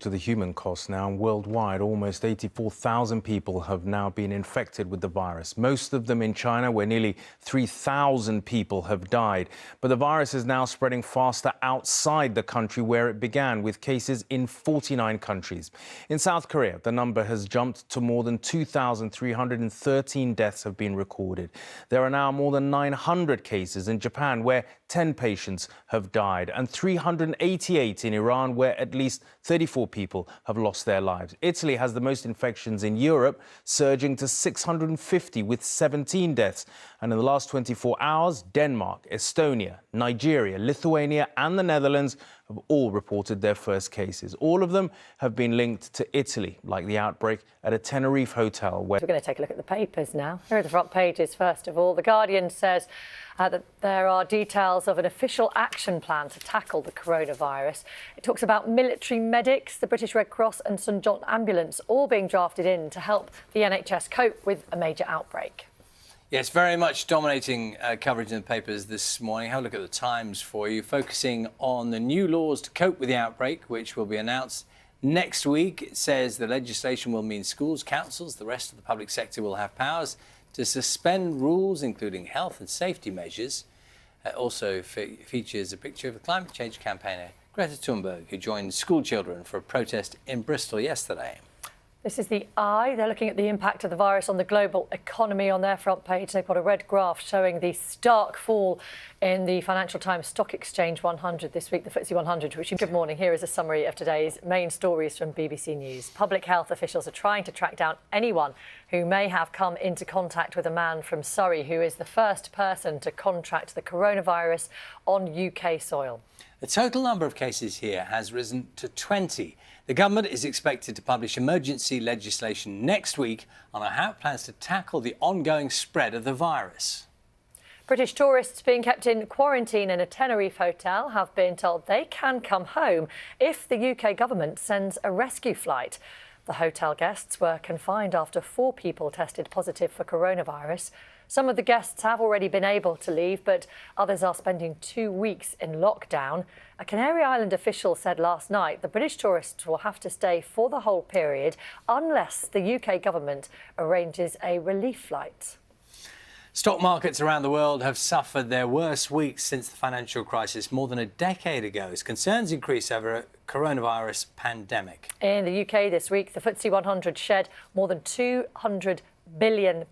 To the human cost now. Worldwide, almost 84,000 people have now been infected with the virus, most of them in China, where nearly 3,000 people have died. But the virus is now spreading faster outside the country where it began, with cases in 49 countries. In South Korea, the number has jumped to more than 2,313 deaths have been recorded. There are now more than 900 cases in Japan, where 10 patients have died, and 388 in Iran, where at least 34 people have lost their lives. Italy has the most infections in Europe, surging to 650 with 17 deaths. And in the last 24 hours, Denmark, Estonia, Nigeria, Lithuania and the Netherlands have all reported their first cases. All of them have been linked to Italy, like the outbreak at a Tenerife hotel. Where we're going to take a look at the papers now. Here are the front pages, first of all. The Guardian says that there are details of an official action plan to tackle the coronavirus. It talks about military medics, the British Red Cross and St John Ambulance all being drafted in to help the NHS cope with a major outbreak. Yes, very much dominating coverage in the papers this morning. Have a look at the Times for you, focusing on the new laws to cope with the outbreak, which will be announced next week. It says the legislation will mean schools, councils, the rest of the public sector will have powers to suspend rules, including health and safety measures. Also features a picture of a climate change campaigner, Greta Thunberg, who joined school children for a protest in Bristol yesterday. This is the Eye. They're looking at the impact of the virus on the global economy. On their front page, they've got a red graph showing the stark fall in the Financial Times Stock Exchange 100 this week, the FTSE 100, which, good morning, here is a summary of today's main stories from BBC News. Public health officials are trying to track down anyone who may have come into contact with a man from Surrey who is the first person to contract the coronavirus on UK soil. The total number of cases here has risen to 20. The government is expected to publish emergency legislation next week on how it plans to tackle the ongoing spread of the virus. British tourists being kept in quarantine in a Tenerife hotel have been told they can come home if the UK government sends a rescue flight. The hotel guests were confined after 4 people tested positive for coronavirus. Some of the guests have already been able to leave, but others are spending 2 weeks in lockdown. A Canary Island official said last night the British tourists will have to stay for the whole period unless the UK government arranges a relief flight. Stock markets around the world have suffered their worst weeks since the financial crisis more than a decade ago as concerns increase over a coronavirus pandemic. In the UK this week, the FTSE 100 shed more than £200 billion.